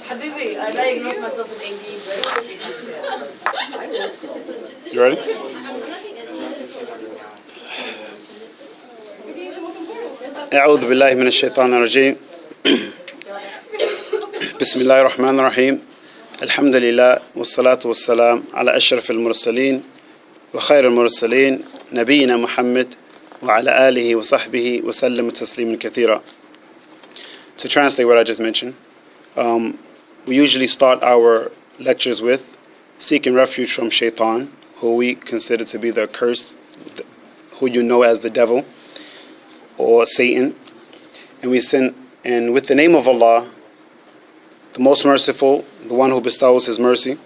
Habibi, I diagnosed myself with AD. You ready? أعوذ بالله من الشيطان الرجيم بسم الله الرحمن الرحيم الحمد لله والصلاة والسلام على أشرف المرسلين وخير المرسلين نبينا محمد وعلى آله وصحبه وسلم تسليما كثيرا. To translate what I just mentioned, we usually start our lectures with seeking refuge from shaitan, who we consider to be the accursed, who you know as the devil or Satan, and we sin, and with the name of Allah, the most merciful, the one who bestows His mercy,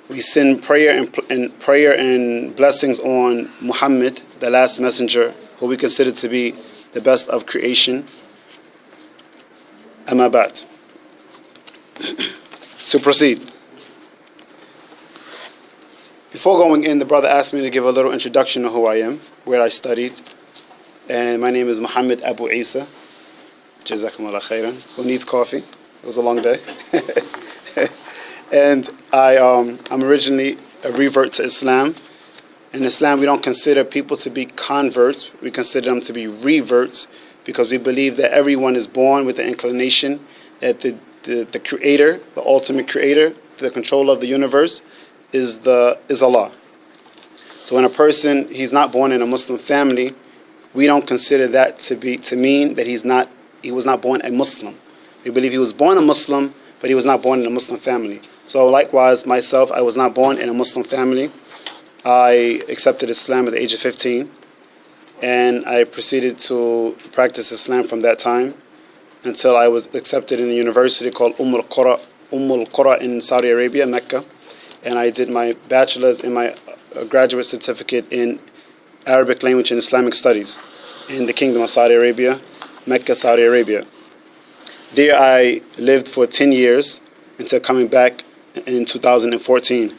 we send prayer and blessings on Muhammad, the last messenger, who we consider to be the best of creation. Amma ba'd. To proceed. Before going in, the brother asked me to give a little introduction of who I am, where I studied. And my name is Muhammad Abu Isa. Jazakumullah khairan. Who needs coffee? It was a long day. And I'm originally a revert to Islam. In Islam, we don't consider people to be converts. We consider them to be reverts, because we believe that everyone is born with the inclination that the creator, the ultimate creator, the controller of the universe, is Allah. So when a person, he's not born in a Muslim family, we don't consider that to mean that he was not born a Muslim. We believe he was born a Muslim, but he was not born in a Muslim family. So likewise, myself, I was not born in a Muslim family. I accepted Islam at the age of 15, and I proceeded to practice Islam from that time until I was accepted in a university called Qura in Saudi Arabia, Mecca, and I did my bachelor's and my graduate certificate in Arabic language and Islamic studies in the Kingdom of Saudi Arabia, Mecca, Saudi Arabia. There I lived for 10 years until coming back in 2014.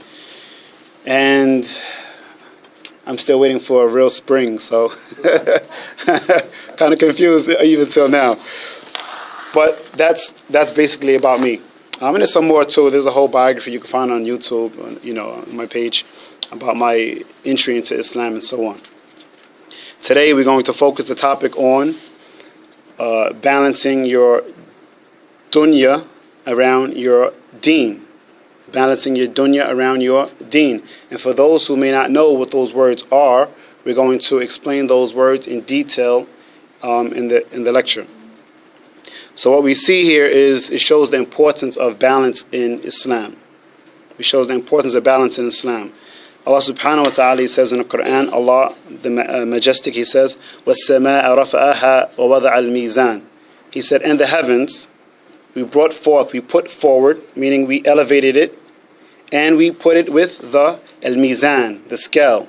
And I'm still waiting for a real spring, so kind of confused even till now. But that's basically about me. And there's some more too. There's a whole biography you can find on YouTube, on my page, about my entry into Islam and so on. Today we're going to focus the topic on balancing your dunya around your deen. Balancing your dunya around your deen. And for those who may not know what those words are, we're going to explain those words in detail in the lecture. So what we see here is it shows the importance of balance in Islam. It shows the importance of balance in Islam. Allah subhanahu wa ta'ala says in the Quran, Allah the Majestic, He says, وَالسَّمَاءَ رَفَأَهَا وَوَضَعَ الْمِيزَانِ. He said, and the heavens we put forward, meaning we elevated it, and we put it with the al-mizan, the scale.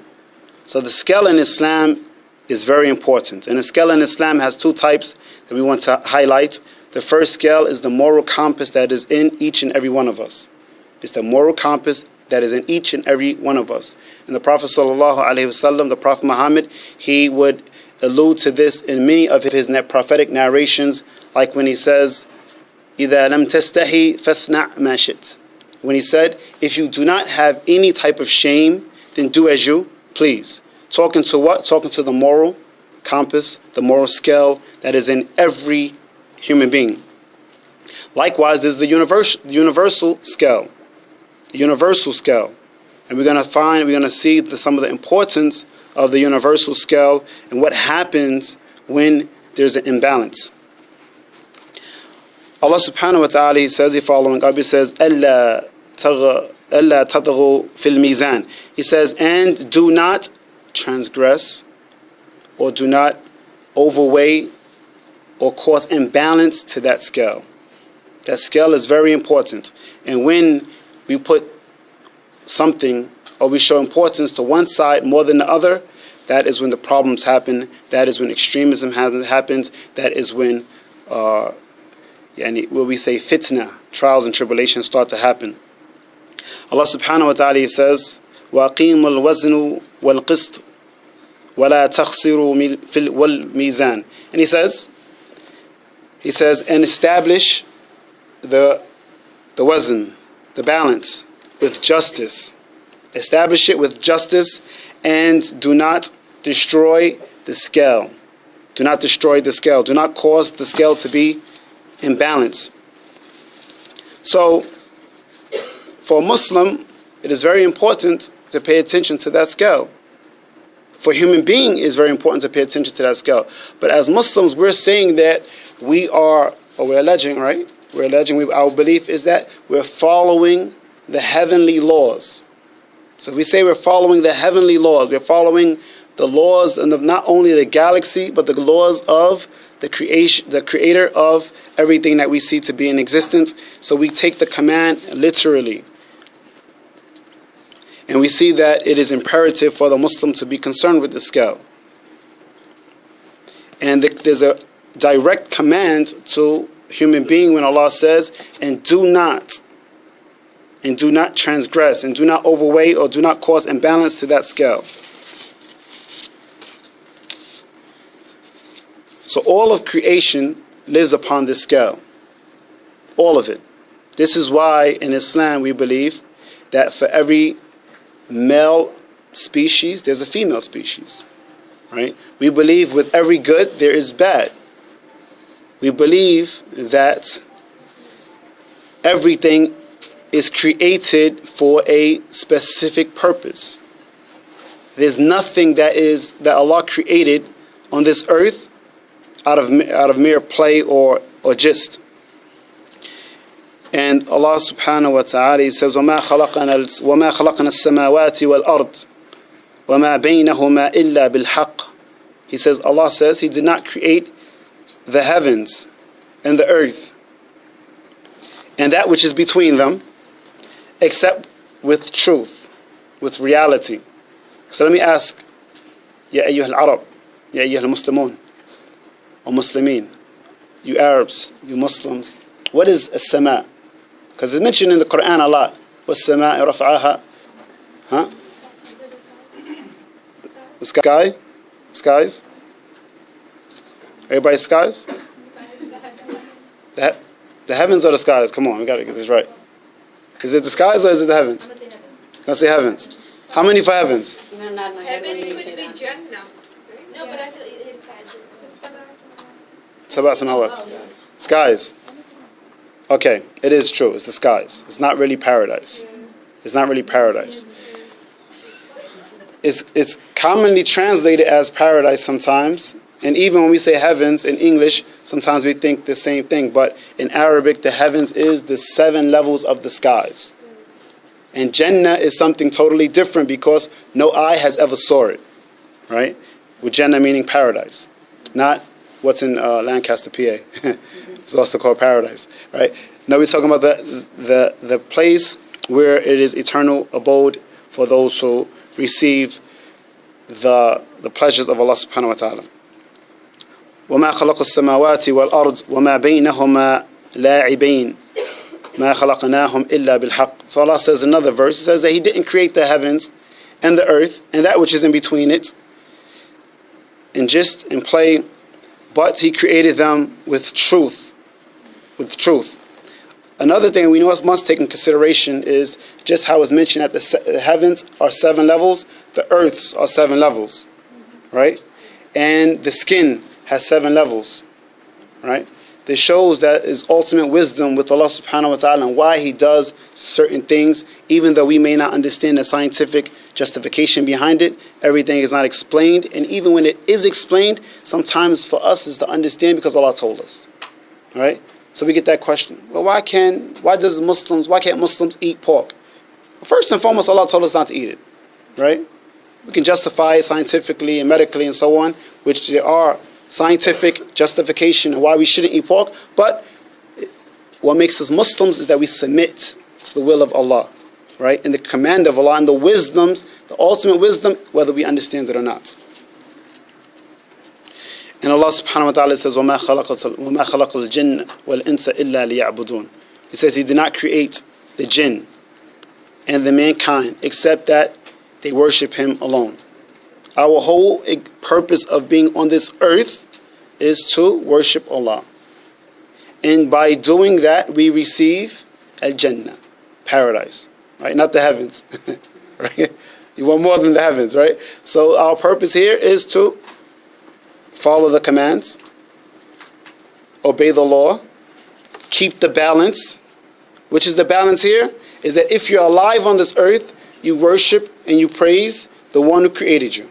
So the scale in Islam is very important. And the scale in Islam has two types that we want to highlight. The first scale is the moral compass that is in each and every one of us. It's the moral compass that is in each and every one of us. And the Prophet ﷺ, the Prophet Muhammad, he would allude to this in many of his prophetic narrations, like when he says, إِذَا لَمْ تَسْتَحِي فَاسْنَعْ مَا شِئْتَ. When he said, if you do not have any type of shame, then do as you please. Talking to what? Talking to the moral compass, the moral scale that is in every human being. Likewise, there's the universal scale. The universal scale. And we're going to see some of the importance of the universal scale and what happens when there's an imbalance. Allah subhanahu wa ta'ala says, the following up, He says, أَلَّا تَطْغُوا فِي الْمِيزَانِ. He says, and do not transgress or do not overweigh or cause imbalance to that scale. That scale is very important. And when we put something or we show importance to one side more than the other, that is when the problems happen. That is when extremism happens. That is when what we say fitna, trials and tribulations start to happen. Allah subhanahu wa ta'ala says, وَأَقِيمُوا الْوَزْنُ وَالْقِسْطُ وَلَا تَخْسِرُوا وَالْمِيزَانِ. And he says, and establish the the wazn, the balance, with justice. Establish it with justice, and do not destroy the scale. Do not destroy the scale. Do not cause the scale to be imbalanced. So, for a Muslim, it is very important to pay attention to that scale. For a human being, it is very important to pay attention to that scale. But as Muslims, we're saying that we're alleging, right? We're alleging, our belief is that we're following the heavenly laws. So we say we're following the heavenly laws. We're following the laws of not only the galaxy, but the laws of the creator of everything that we see to be in existence. So we take the command literally. And we see that it is imperative for the Muslim to be concerned with the scale. And there's a direct command to human being when Allah says, and do not transgress, and do not overweigh or do not cause imbalance to that scale. So all of creation lives upon this scale. All of it. This is why in Islam we believe that for every male species, there's a female species. Right? We believe with every good, there is bad. We believe that everything is created for a specific purpose. There's nothing that Allah created on this earth out of mere play or gist. And Allah subhanahu wa ta'ala says, وَمَا خَلَقْنَا السَّمَاوَاتِ وَالْأَرْضِ وَمَا بَيْنَهُمَا إِلَّا بِالْحَقِّ. He says, Allah says, He did not create the heavens and the earth and that which is between them except with truth, with reality. So let me ask, Ya ayyuha al-Arab, Ya ayyuha al-Muslimun, or Muslimin, you Arabs, you Muslims, what is as-sama? Because it's mentioned in the Quran a lot. Was-sama'i rafa'aha. Huh? The sky? Skies? Everybody skies? The heavens or the skies? Come on, we got to get this right. Is it the skies or is it the heavens? I'm going to say heavens. How many for heavens? Heaven would be Jannah. No, but I feel it Sabah samawat. Skies. Okay, it is true. It's the skies. It's not really paradise. It's not really paradise. It's commonly translated as paradise sometimes. And even when we say heavens in English, sometimes we think the same thing. But in Arabic, the heavens is the 7 levels of the skies. And Jannah is something totally different because no eye has ever saw it. Right? With Jannah meaning paradise. Not what's in Lancaster, PA. It's also called paradise. Right? No, we're talking about the place where it is eternal abode for those who receive the pleasures of Allah subhanahu wa ta'ala. وَمَا خَلَقَ السَّمَاوَاتِ وَالْأَرْضِ وَمَا بَيْنَهُمَا لَاعِبِينَ مَا خَلَقْنَاهُمْ إِلَّا بِالْحَقِّ. So Allah says in another verse, He says that He didn't create the heavens and the earth and that which is in between it in jest and play, but He created them with truth. With truth. Another thing we must take in consideration is just how it's mentioned that the heavens are 7 levels, the earths are 7 levels, right? And the skin has 7 levels, right? This shows that is ultimate wisdom with Allah subhanahu wa ta'ala and why He does certain things, even though we may not understand the scientific justification behind it. Everything is not explained, and even when it is explained, sometimes for us is to understand because Allah told us, all right? So we get that question. Well, why can't Muslims eat pork? Well, first and foremost, Allah told us not to eat it, right? We can justify it scientifically and medically and so on, which there are scientific justification of why we shouldn't eat pork. But what makes us Muslims is that we submit to the will of Allah, right? And the command of Allah and the wisdoms, the ultimate wisdom, whether we understand it or not. And Allah subhanahu wa ta'ala says, وَمَا خَلَقَ الْجِنَّ وَالْإِنسَ إِلَّا لِيَعْبُدُونَ. He says He did not create the jinn and the mankind except that they worship Him alone. Our whole purpose of being on this earth is to worship Allah. And by doing that, we receive Al-Jannah, paradise, right? Not the heavens, right? You want more than the heavens, right? So our purpose here is to follow the commands, obey the law, keep the balance. Which is the balance here? Is that if you're alive on this earth, you worship and you praise the one who created you.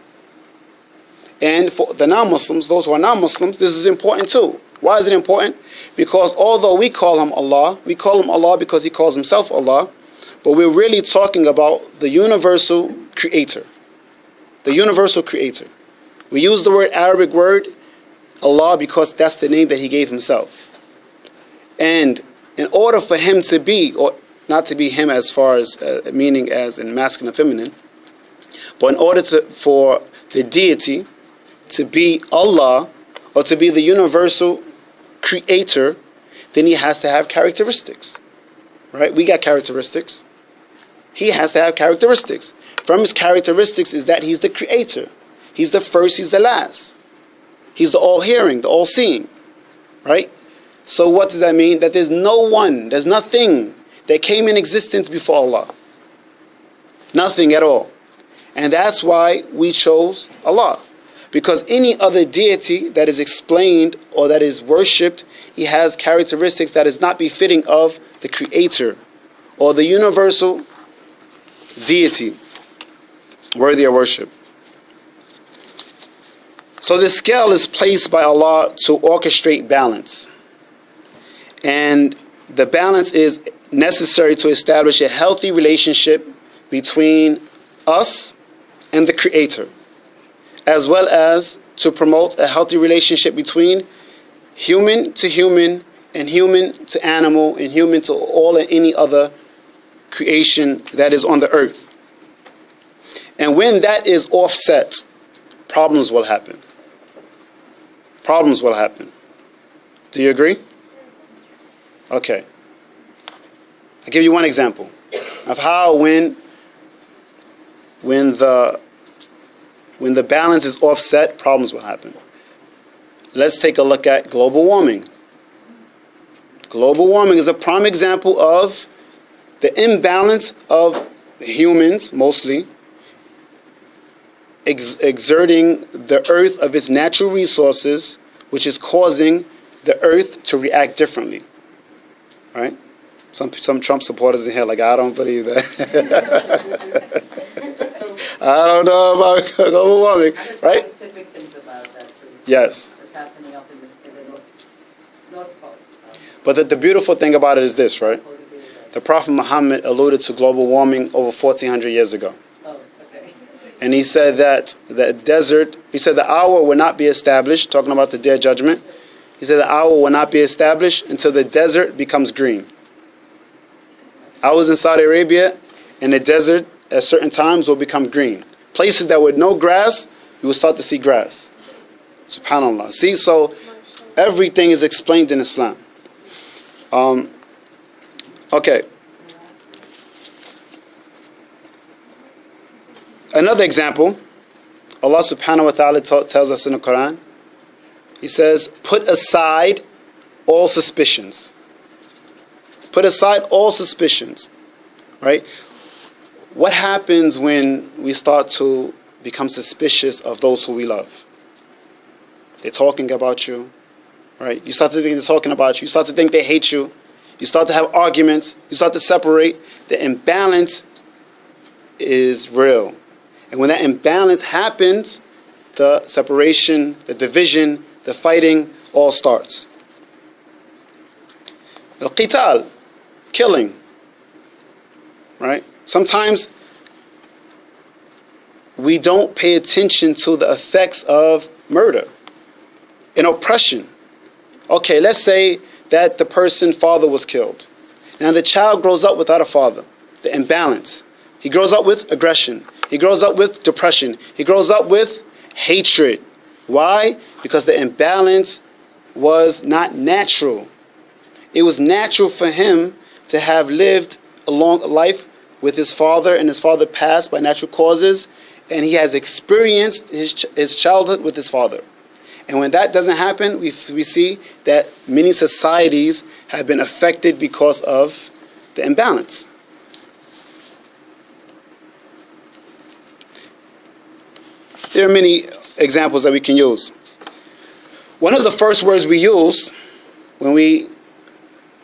And for the non-Muslims, those who are non-Muslims, this is important too. Why is it important? Because although we call him Allah because he calls himself Allah, but we're really talking about the universal creator. The universal creator. We use the Arabic word Allah because that's the name that he gave himself. And in order for him to be, or not to be him as far as meaning as in masculine and feminine, but in order for the deity to be Allah, or to be the universal creator, then he has to have characteristics. Right? We got characteristics. He has to have characteristics. From his characteristics is that he's the creator. He's the first, he's the last. He's the all-hearing, the all-seeing. Right? So what does that mean? That there's nothing that came in existence before Allah. Nothing at all. And that's why we chose Allah. Because any other deity that is explained or that is worshipped, he has characteristics that is not befitting of the creator or the universal deity worthy of worship. So the scale is placed by Allah to orchestrate balance. And the balance is necessary to establish a healthy relationship between us and the Creator, as well as to promote a healthy relationship between human to human and human to animal and human to all and any other creation that is on the earth. And when that is offset, problems will happen. Problems will happen. Do you agree? Okay. I'll give you one example of how when the balance is offset, problems will happen. Let's take a look at global warming. Global warming is a prime example of the imbalance of humans, mostly, exerting the earth of its natural resources, which is causing the earth to react differently. Right? Some Trump supporters in here like, I don't believe that. I don't know about global warming, right? Scientific things about that too. Yes. What's happening up in the North Pole. But the beautiful thing about it is this, right? The Prophet Muhammad alluded to global warming over 1400 years ago. Oh, okay. And he said that the desert, he said the hour will not be established, talking about the day of judgment. He said the hour will not be established until the desert becomes green. I was in Saudi Arabia, and the desert at certain times will become green. Places that with no grass, you will start to see grass. SubhanAllah. See, so everything is explained in Islam. Okay. Another example, Allah subhanahu wa ta'ala tells us in the Quran, He says, put aside all suspicions. Put aside all suspicions. Right? What happens when we start to become suspicious of those who we love? They're talking about you. Right? You start to think they're talking about you. You start to think they hate you. You start to have arguments. You start to separate. The imbalance is real. And when that imbalance happens, the separation, the division, the fighting all starts. Al-qital, killing. Right? Sometimes we don't pay attention to the effects of murder and oppression. Okay, let's say that the person's father was killed. Now the child grows up without a father. The imbalance. He grows up with aggression. He grows up with depression. He grows up with hatred. Why? Because the imbalance was not natural. It was natural for him to have lived a long life with his father, and his father passed by natural causes, and he has experienced his childhood with his father. And when that doesn't happen, we see that many societies have been affected because of the imbalance. There are many examples that we can use. One of the first words we used when we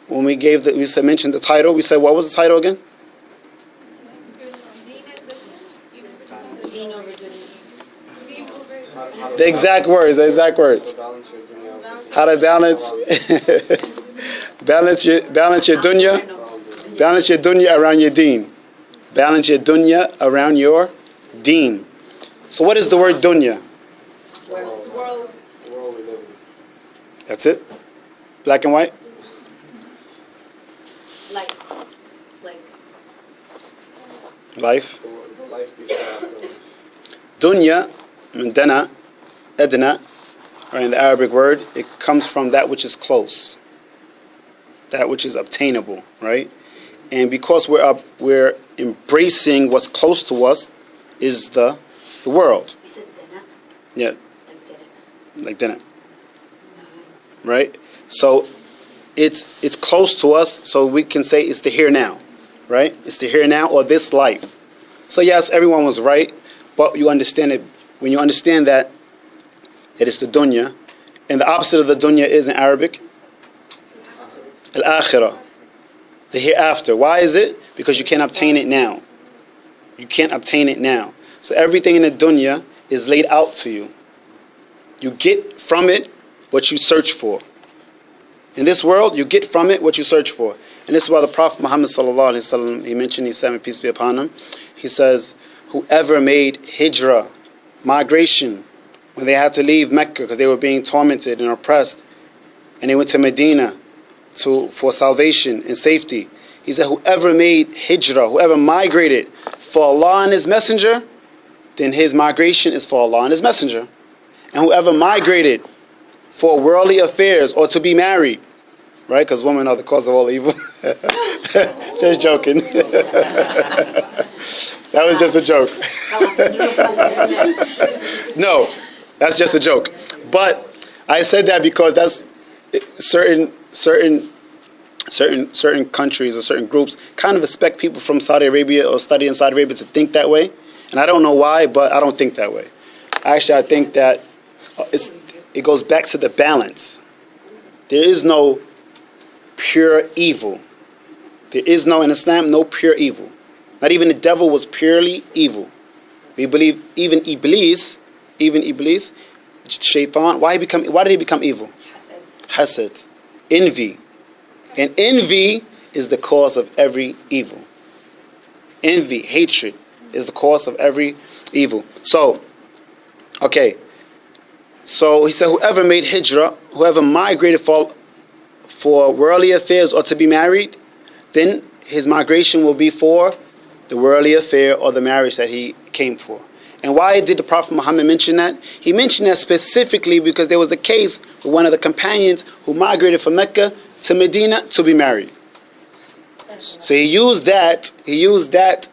mentioned the title, we said, what was the title again? The exact words. How to balance balance your dunya around your deen. Balance your dunya around your deen. So what is the word dunya? World. That's it? Black and white? Life. Dunya, dana, edna, or in the Arabic word, it comes from that which is close, that which is obtainable, right? And because we're embracing what's close to us, is the world. You said dana? Yeah, Like dana. like dana, right? So it's close to us, so we can say it's the here now, right? It's the here now or this life. So yes, everyone was right, but you understand it when you understand that it's the dunya, and the opposite of the dunya is in Arabic al-akhirah, the hereafter. Why is it? Because you can't obtain it now. You can't obtain it now. So everything in the dunya is laid out to you. You get from it what you search for. In this world, you get from it what you search for. And this is why the Prophet Muhammad sallallahu alaihi wasallam, he said, may peace be upon him, he says, whoever made hijrah, migration, when they had to leave Mecca because they were being tormented and oppressed, and they went to Medina for salvation and safety. He said, whoever made hijrah, whoever migrated for Allah and His Messenger, then his migration is for Allah and His Messenger. And whoever migrated for worldly affairs or to be married, right? Because women are the cause of all evil. Just joking. That was just a joke. No, that's just a joke. But I said that because that's certain countries or certain groups kind of expect people from Saudi Arabia or study in Saudi Arabia to think that way. And I don't know why, but I don't think that way. Actually, I think that it goes back to the balance. There is no pure evil. There is no, in Islam, no pure evil. Not even the devil was purely evil. We believe even Iblis, Shaitan, why did he become evil? Hasad. Envy. And envy is the cause of every evil. Envy, hatred is the cause of every evil. So, okay. So he said, whoever made hijrah, whoever migrated for worldly affairs or to be married, then his migration will be for the worldly affair or the marriage that he came for. And why did the Prophet Muhammad mention that? He mentioned that specifically because there was the case with one of the companions who migrated from Mecca to Medina to be married. So he used that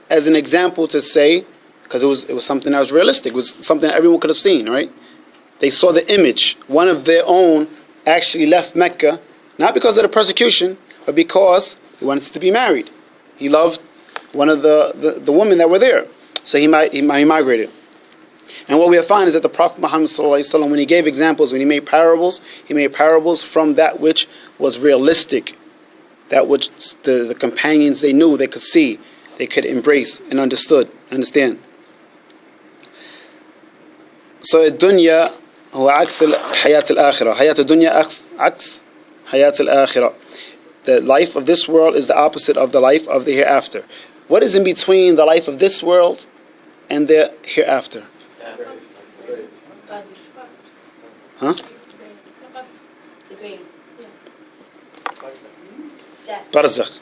as an example to say, because it was something that was realistic, it was something that everyone could have seen, right? They saw the image. One of their own actually left Mecca, not because of the persecution, but because he wanted to be married. He loved one of the women that were there. So he migrated. And what we find is that the Prophet Muhammad ﷺ, when he gave examples, when he made parables from that which was realistic, that which the companions, they knew, they could see, they could embrace and understand. So dunya هو عكس حياة الآخرة. حياة الدنيا عكس حياة الآخرة. The life of this world is the opposite of the life of the hereafter. What is in between the life of this world and the hereafter? Huh? The grave. Barzakh.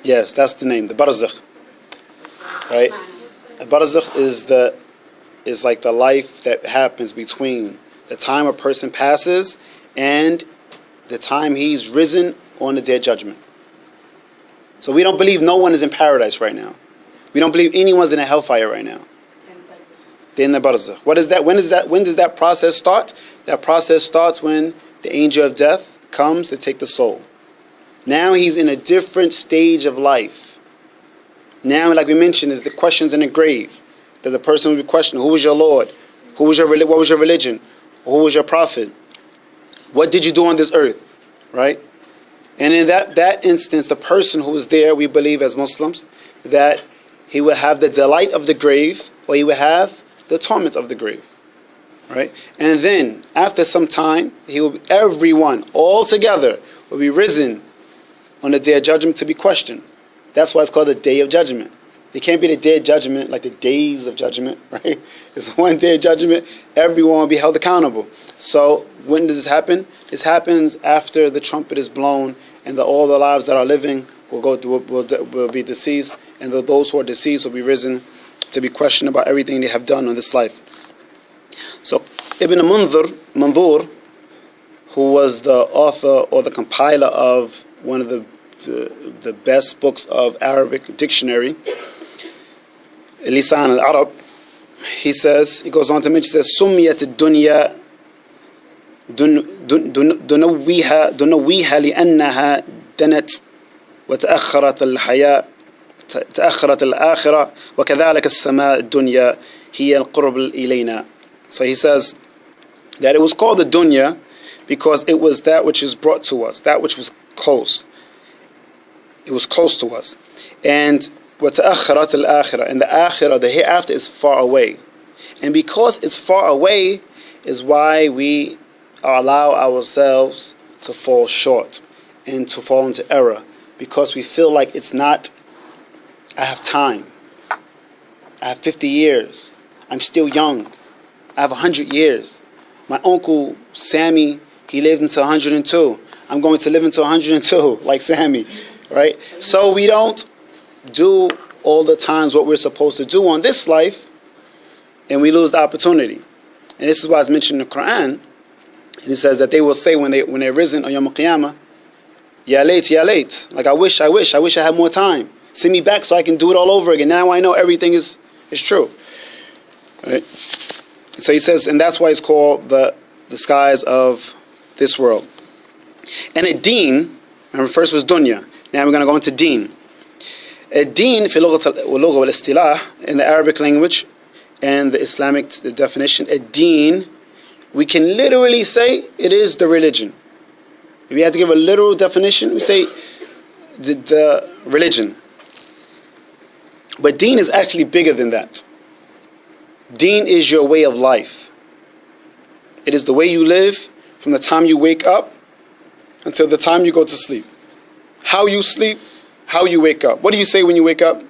Yes, that's the name, the barzakh. Right? A barzakh is like the life that happens between the time a person passes and the time he's risen on the day of judgment. So we don't believe no one is in paradise right now. We don't believe anyone's in a hellfire right now. They're in the barzakh. What is that? When does that process start? That process starts when the angel of death comes to take the soul. Now he's in a different stage of life. Now, like we mentioned, is the questions in the grave. That the person will be questioned, who was your Lord? What was your religion? Who was your prophet? What did you do on this earth? Right? And in that instance, the person who was there, we believe as Muslims, that he would have the delight of the grave, or he would have the torment of the grave. Right? And then, after some time, everyone, all together, will be risen on the day of judgment to be questioned. That's why it's called the day of judgment. It can't be the day of judgment like the days of judgment, right? It's one day of judgment. Everyone will be held accountable. So when does this happen? This happens after the trumpet is blown, and all the lives that are living will be deceased, and those who are deceased will be risen to be questioned about everything they have done on this life. So Ibn Mandur, who was the author or the compiler of one of the best books of Arabic dictionary, Lisan al-Arab, he goes on to mention, he says, Sumiyat al-dunya دنويها لأنها دنت وتأخرت الحياة تأخرت الآخرة وكذلك السماء الدنيا هي القرب إلينا. So he says that it was called the dunya because it was that which is brought to us, that which was close. It was close to us. And وتأخرت الآخرة, and the akhirah, the hereafter, is far away. And because it's far away is why we allow ourselves to fall short and to fall into error, because we feel like it's not, I have time, I have 50 years, I'm still young, I have 100 years. My uncle Sammy, he lived until 102. I'm going to live until 102 like Sammy, right? So we don't do all the times what we're supposed to do on this life, and we lose the opportunity. And this is why it's mentioned in the Quran. And it says that they will say when they're risen on Yawm al-Qiyamah, Ya late, like I wish I had more time. Send me back so I can do it all over again. Now I know everything is true. Right? So he says, and that's why it's called the skies of this world. And a Deen, remember first was Dunya, now we're going to go into Deen. A Deen, في اللغة والاصطلاح, in the Arabic language and the Islamic definition, a Deen, we can literally say it is the religion. If we had to give a literal definition, we say the religion. But Deen is actually bigger than that. Deen is your way of life. It is the way you live from the time you wake up until the time you go to sleep. How you sleep, how you wake up. What do you say when you wake up?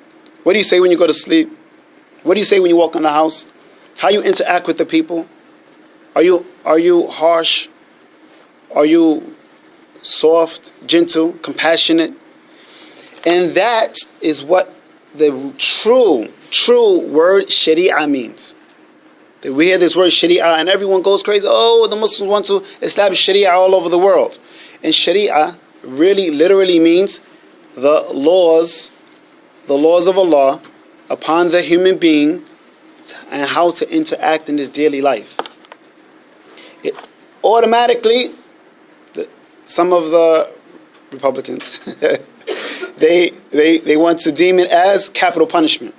What do you say when you go to sleep? What do you say when you walk in the house? How you interact with the people? Are you harsh? Are you soft, gentle, compassionate? And that is what the true word Sharia means. That we hear this word Sharia and everyone goes crazy. Oh, the Muslims want to establish Sharia all over the world. And Sharia really literally means the laws of Allah upon the human being and how to interact in his daily life. It automatically, some of the Republicans, they want to deem it as capital punishment.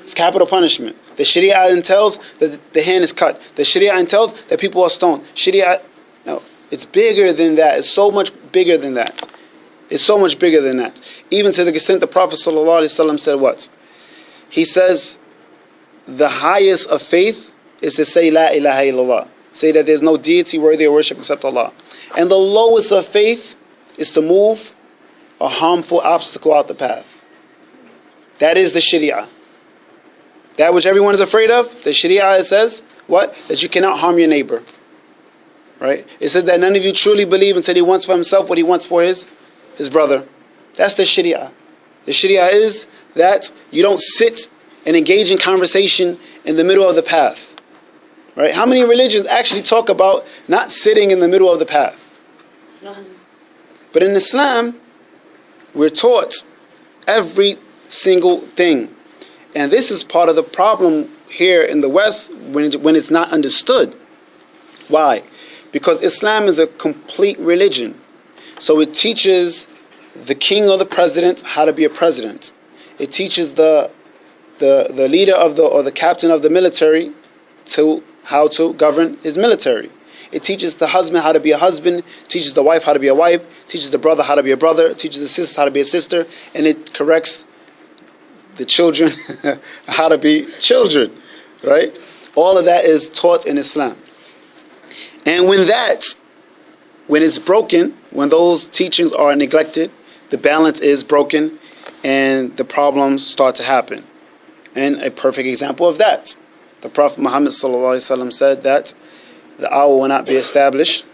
It's capital punishment. The Sharia entails that the hand is cut. The Sharia entails that people are stoned. Sharia, no, it's bigger than that. It's so much bigger than that. It's so much bigger than that. Even to the extent the Prophet ﷺ said what? He says, the highest of faith is to say La ilaha illallah. Say that there's no deity worthy of worship except Allah. And the lowest of faith is to move a harmful obstacle out the path. That is the Sharia. That which everyone is afraid of, the Sharia says, what? That you cannot harm your neighbor. Right? It says that none of you truly believe until he wants for himself what he wants for his brother. That's the Sharia. The Sharia is that you don't sit and engage in conversation in the middle of the path. Right? How many religions actually talk about not sitting in the middle of the path? None. But in Islam, we're taught every single thing. And this is part of the problem here in the West when it's not understood. Why? Because Islam is a complete religion. So it teaches the king or the president how to be a president. It teaches the leader of the captain of the military to how to govern his military. It teaches the husband how to be a husband, teaches the wife how to be a wife, teaches the brother how to be a brother, teaches the sister how to be a sister, and it corrects the children how to be children, right? All of that is taught in Islam. And when it's broken, when those teachings are neglected, the balance is broken and the problems start to happen. And a perfect example of that, the Prophet Muhammad ﷺ said that the hour will not be established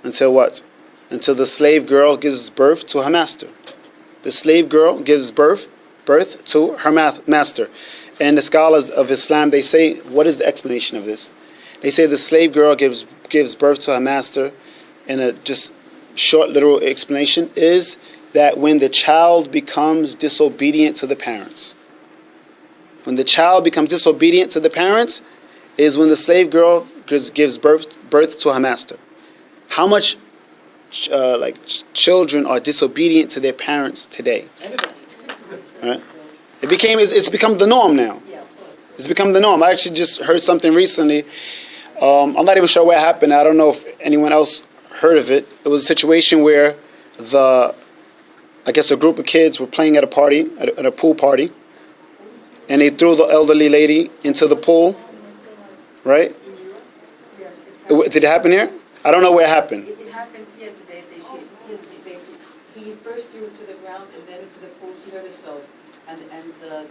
until what? Until the slave girl gives birth to her master. The slave girl gives birth to her master. And the scholars of Islam, they say, what is the explanation of this? They say the slave girl gives birth to her master, and a just short literal explanation is that when the child becomes disobedient to the parents. When the child becomes disobedient to the parents is when the slave girl gives birth to her master. How much children are disobedient to their parents today? Everybody. Right? It's become the norm now. It's become the norm. I actually just heard something recently. I'm not even sure where it happened. I don't know if anyone else heard of it. It was a situation where a group of kids were playing at a party, at a pool party, and they threw the elderly lady into the pool, right? Did it happen here? I don't know where it happened. It happens here today. He first threw her to the ground and then into the pool. She hurt herself, and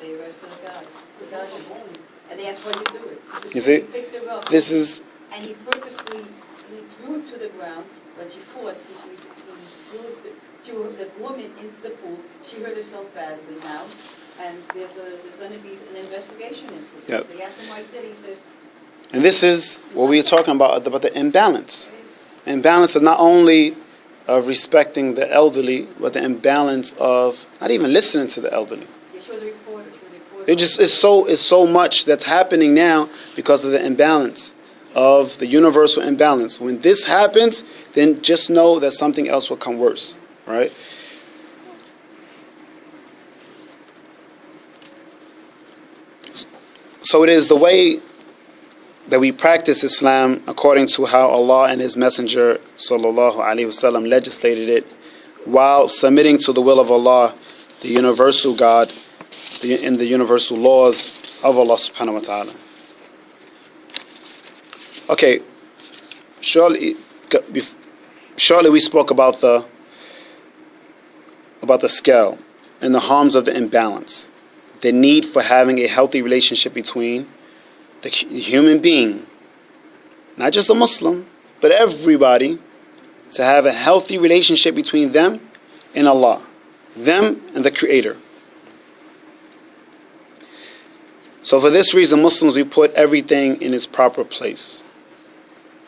they arrested the guy. And they asked, why did you do it? You see? He picked her up. This is... And he purposely threw her to the ground, but she fought. He threw the woman into the pool. She hurt herself badly now. And there's going to be an investigation into this. Yep. They asked him why he did it. He says... And this is what we are talking about the imbalance. Imbalance of not only of respecting the elderly, but the imbalance of not even listening to the elderly. Yeah, she was a reporter. It's so much that's happening now because of the imbalance, of the universal imbalance. When this happens, then just know that something else will come worse, right? So it is the way that we practice Islam according to how Allah and His Messenger sallallahu alaihi wasallam legislated it, while submitting to the will of Allah, the universal God, in the universal laws of Allah subhanahu wa ta'ala. Okay, surely we spoke about the scale and the harms of the imbalance, the need for having a healthy relationship between the human being, not just a Muslim, but everybody, to have a healthy relationship between them and Allah, them and the Creator. So for this reason, Muslims, we put everything in its proper place.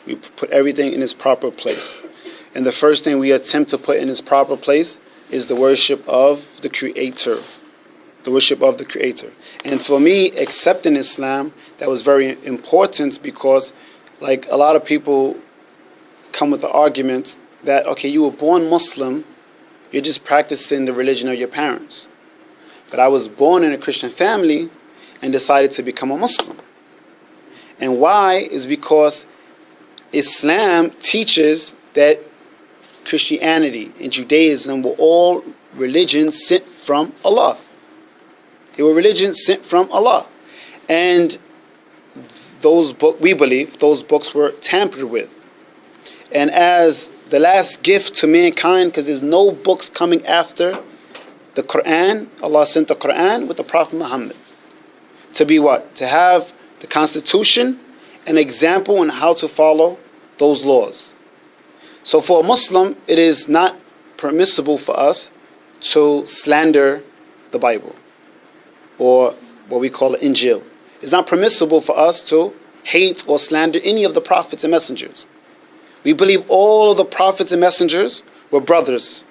We put everything in its proper place. And the first thing we attempt to put in its proper place is the worship of the Creator. The worship of the Creator. And for me, accepting Islam, that was very important because, like, a lot of people come with the argument that, okay, you were born Muslim, you're just practicing the religion of your parents. But I was born in a Christian family and decided to become a Muslim. And why? Is because Islam teaches that Christianity and Judaism were all religions sent from Allah. They were religions sent from Allah. And we believe those books were tampered with. And as the last gift to mankind, because there's no books coming after the Quran, Allah sent the Quran with the Prophet Muhammad. To be what? To have the constitution, an example on how to follow those laws. So for a Muslim, it is not permissible for us to slander the Bible, or what we call Injil. It's not permissible for us to hate or slander any of the prophets and messengers. We believe all of the prophets and messengers were brothers.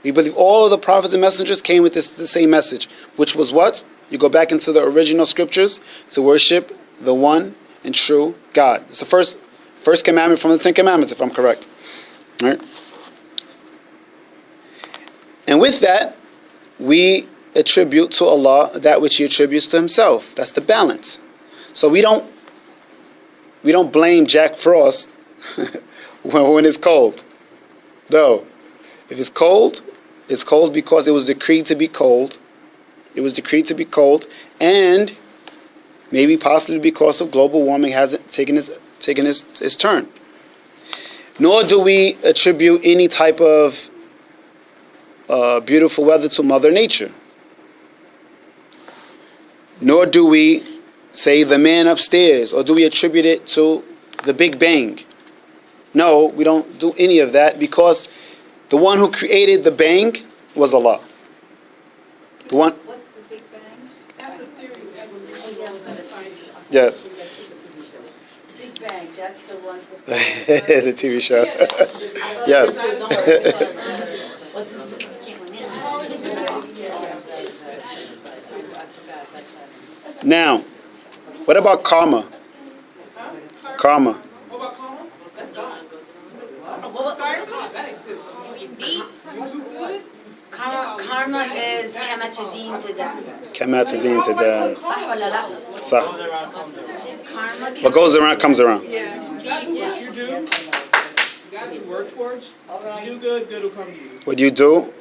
We believe all of the prophets and messengers came with the same message, which was what? You go back into the original scriptures to worship the one and true God. It's the first commandment from the 10 Commandments, if I'm correct. All right? And with that, we attribute to Allah that which He attributes to Himself. That's the balance. So we don't blame Jack Frost when it's cold. No. If it's cold because it was decreed to be cold. It was decreed to be cold, and maybe possibly because of global warming hasn't taken its turn. Nor do we attribute any type of beautiful weather to Mother Nature. Nor do we say the man upstairs, or do we attribute it to the Big Bang. No, we don't do any of that, because the one who created the bang was Allah. The one. What's the Big Bang? That's a theory of evolution that scientists. Yes. Big Bang, that's the one. The TV show. Yes. Now, what about karma? Karma. What about karma? That's God. That exists. You do good. Karma is كما تدين تدان. كما تدين تدان. صح ولا لا؟ صح. Karma. What goes around comes around. Yeah. You got to do what you do. You got to work towards. You do good, good will come to you. What you do,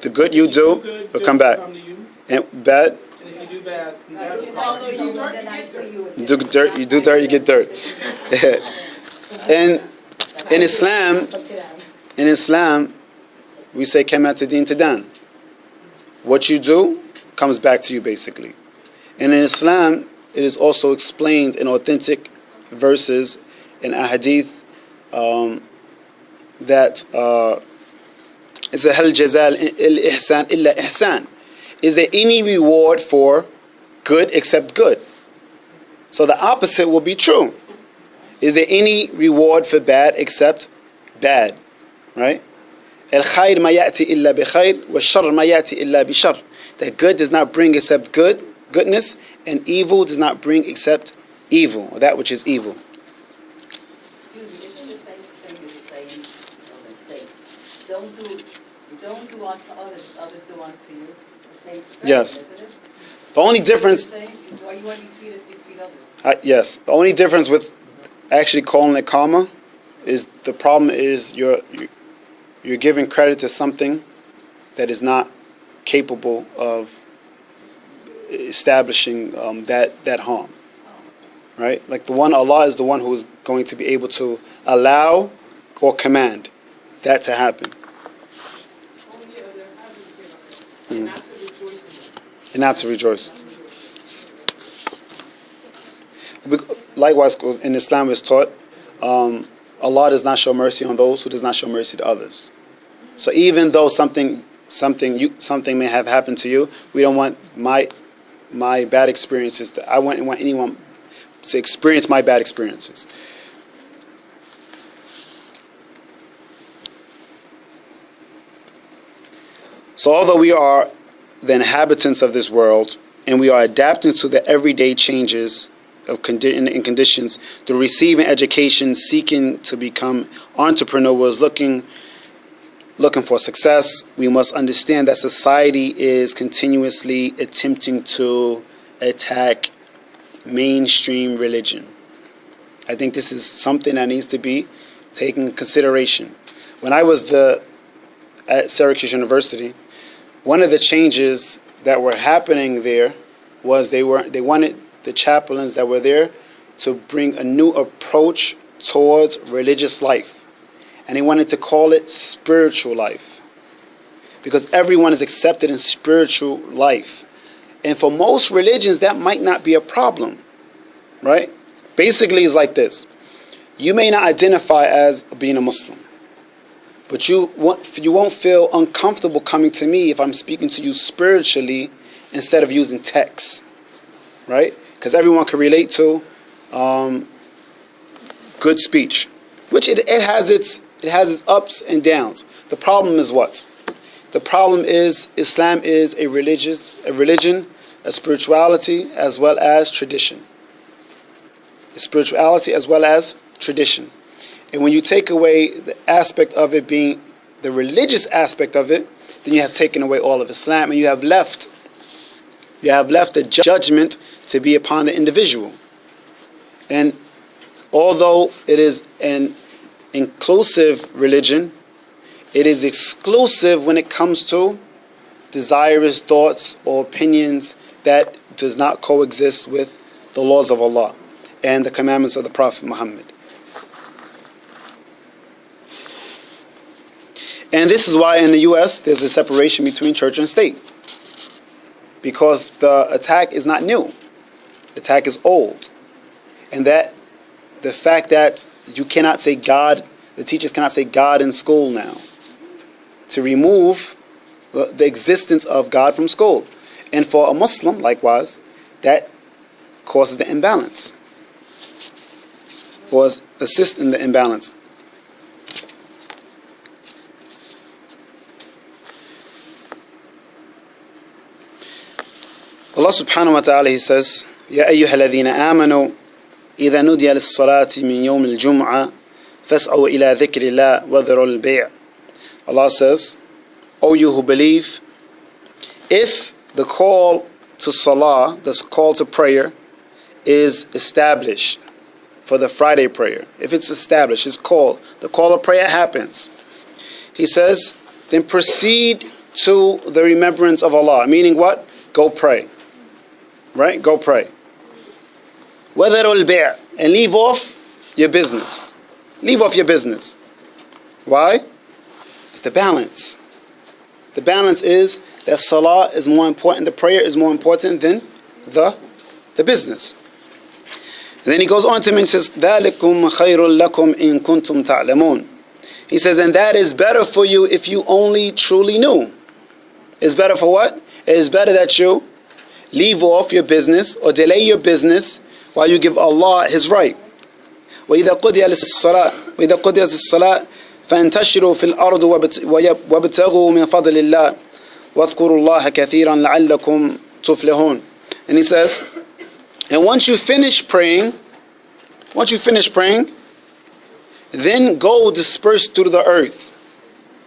the good you do will come back. And bad, And if you do bad, bad will come. Although you You know get that I for you. you do dirt, you get dirt. And in Islam, we say كما تدين تدان. What you do comes back to you, basically. And in Islam, it is also explained in authentic verses in ahadith that it's a hal jazal ihsan illa ihsan. Is there any reward for good except good? So the opposite will be true. Is there any reward for bad except bad? Right? الخير ما يأتي إلا بخير والشر ما يأتي إلا بشر. That good does not bring except goodness, and evil does not bring except evil, or that which is evil. Isn't the same thing as saying, don't do unto others, others do unto you. The same thing, Yes. isn't it? The only difference, Why you want to be treated, you treat others. yes, the only difference with actually calling it karma is the problem is you're giving credit to something that is not capable of establishing that harm, right? Like the one, Allah is the one who is going to be able to allow or command that to happen. And not to rejoice in it. And not to rejoice. Likewise, in Islam is taught, Allah does not show mercy on those who does not show mercy to others. So even though something may have happened to you, we don't want my bad experiences. I wouldn't want anyone to experience my bad experiences. So although we are the inhabitants of this world, and we are adapting to the everyday changes of conditions through receiving education, seeking to become entrepreneurs, looking for success, we must understand that society is continuously attempting to attack mainstream religion. I think this is something that needs to be taken into consideration. When I was at Syracuse University, one of the changes that were happening there was they wanted the chaplains that were there to bring a new approach towards religious life. And they wanted to call it spiritual life. Because everyone is accepted in spiritual life. And for most religions, that might not be a problem. Right? Basically, it's like this. You may not identify as being a Muslim. But you won't feel uncomfortable coming to me if I'm speaking to you spiritually instead of using text. Right? Because everyone can relate to good speech. Which it has its ups and downs. The problem is what? The problem is Islam is a religion, a spirituality, as well as tradition. A spirituality as well as tradition. And when you take away the aspect of it being the religious aspect of it, then you have taken away all of Islam, and you have left the judgment to be upon the individual. And although it is an inclusive religion, it is exclusive when it comes to desirous thoughts or opinions that does not coexist with the laws of Allah and the commandments of the Prophet Muhammad. And this is why in the U.S. there's a separation between church and state. Because the attack is not new. The attack is old. And that the fact that you cannot say God, the teachers cannot say God in school now. To remove the existence of God from school. And for a Muslim, likewise, that causes the imbalance. Or assists in the imbalance. Allah subhanahu wa ta'ala, He says, يَا أَيُّهَا الَّذِينَ آمَنُوا إِذَا نُودِيَ لِلصَّلَاةِ مِنْ يَوْمِ الْجُمْعَةِ فَاسْعُوا إِلَى ذِكْرِ اللَّهِ وَذَرُوا الْبَيْعَ. Allah says, O you who believe, if the call to salah, the call to prayer, is established for the Friday prayer, if it's established, it's called, the call of prayer happens, He says, then proceed to the remembrance of Allah. Meaning what? Go pray. Right? Go pray. وَذَرُوا الْبَيْعَ. And leave off your business. Leave off your business. Why? It's the balance. The balance is that salah is more important, the prayer is more important than the business. And then he goes on to mention, ذَلِكُمْ خَيْرٌ لَكُمْ إِن كُنْتُمْ تَعْلَمُونَ. He says, and that is better for you if you only truly knew. It's better for what? It is better that you leave off your business or delay your business while you give Allah His right. وَإِذَا قُضِيَ الصَّلَاةِ فَانْتَشِرُوا فِي الْأَرْضِ وَابْتَغُوا مِنْ فَضْلِ اللَّهِ وَاذْكُرُوا اللَّهَ كَثِيرًا لَعَلَّكُمْ تُفْلِحُونَ. And he says, and once you finish praying, then go disperse through the earth.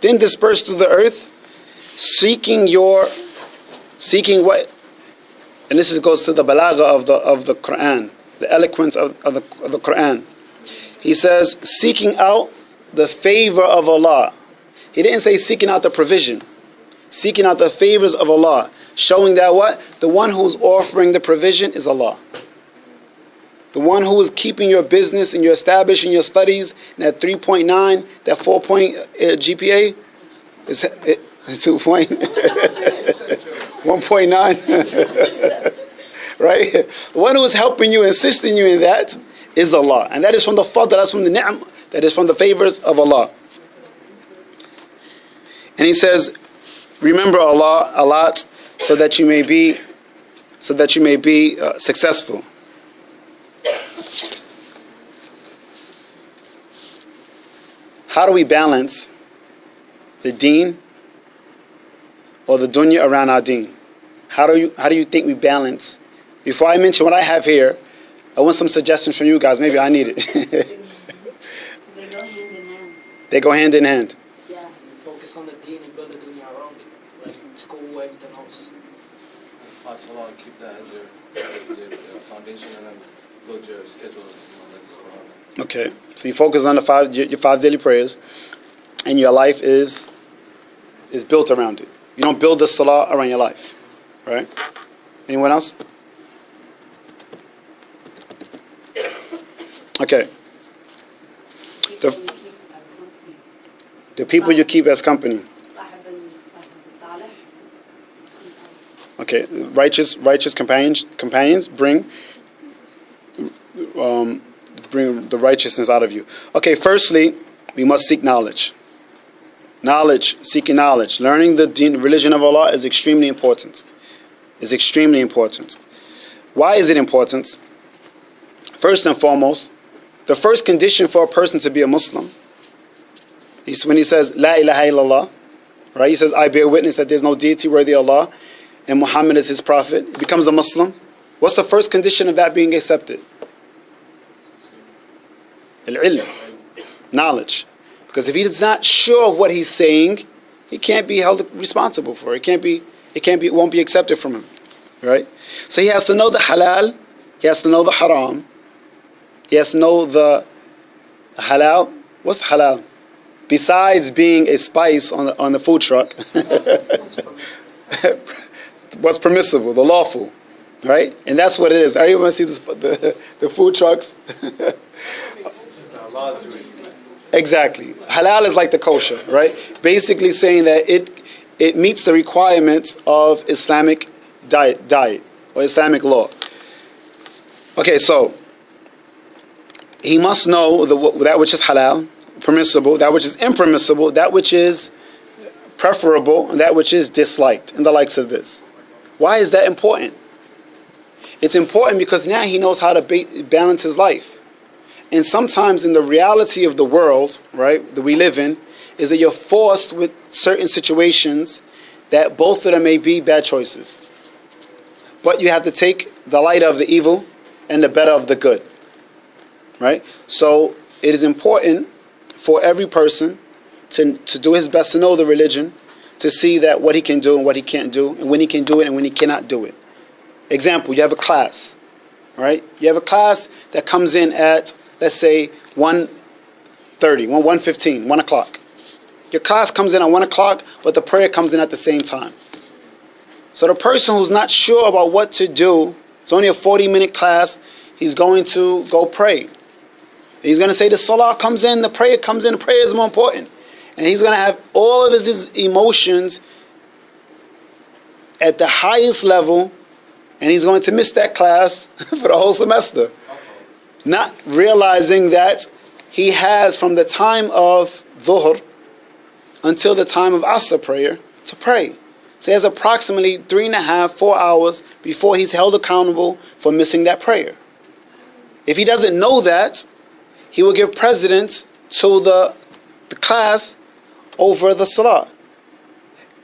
Then disperse through the earth, seeking what? And this goes to the balagha of the Quran, the eloquence of the Quran. He says, seeking out the favor of Allah. He didn't say seeking out the provision. Seeking out the favors of Allah. Showing that what? The one who's offering the provision is Allah. The one who is keeping your business and you're establishing your studies, and that 3.9, that 4-point GPA, is 1.9. Right? The one who is helping you, assisting you in that is Allah. And that is from the fadl, that's from the ni'am, that is from the favors of Allah. And he says, remember Allah a lot so that you may be successful. How do we balance the Deen or the Dunya around our Deen? How do you think we balance? Before I mention what I have here, I want some suggestions from you guys. Maybe I need it. They go hand in hand. They go hand in hand. Yeah. Focus on the Deen and build the Dunya around it. Like school, everything else. Five salah, keep that as your foundation, and then build your schedule. Okay, so you focus on your five daily prayers, and your life is built around it. You don't build the salah around your life, right? Anyone else? Okay. The people you keep as company. Okay, righteous companions bring the righteousness out of you. Okay, firstly, we must seek knowledge. Seeking knowledge. Learning the deen, religion of Allah is extremely important. Why is it important? First and foremost, the first condition for a person to be a Muslim is when he says, La ilaha illallah, right? He says, I bear witness that there's no deity worthy of Allah and Muhammad is his prophet. He becomes a Muslim. What's the first condition of that being accepted? Al-ilm, knowledge. Because if he is not sure of what he's saying, he can't be held responsible for it. It won't be accepted from him. Right? So he has to know the halal, he has to know the haram, he has to know the halal. What's halal? Besides being a spice on the food truck, what's permissible, the lawful, right? And that's what it is. Everyone see the food trucks. Exactly. Halal is like the kosher, right? Basically saying that it meets the requirements of Islamic diet or Islamic law. Okay, so he must know that which is halal, permissible, that which is impermissible, that which is preferable, and that which is disliked, and the likes of this. Why is that important? It's important because now he knows how to balance his life. And sometimes in the reality of the world, right, that we live in, is that you're forced with certain situations that both of them may be bad choices. But you have to take the light of the evil and the better of the good. Right? So it is important for every person to do his best to know the religion, to see that what he can do and what he can't do, and when he can do it and when he cannot do it. Example, you have a class, right? You have a class that comes in at, let's say, 1:30, 1:15, 1 o'clock. Your class comes in at 1 o'clock, but the prayer comes in at the same time. So the person who's not sure about what to do, it's only a 40-minute class, he's going to go pray. He's going to say the salah comes in, the prayer comes in, the prayer is more important. And he's going to have all of his emotions at the highest level, and he's going to miss that class for the whole semester. Not realizing that he has from the time of dhuhr until the time of asr prayer to pray. So he has approximately 3.5, 4 hours before he's held accountable for missing that prayer. If he doesn't know that, he will give precedence to the class over the salah.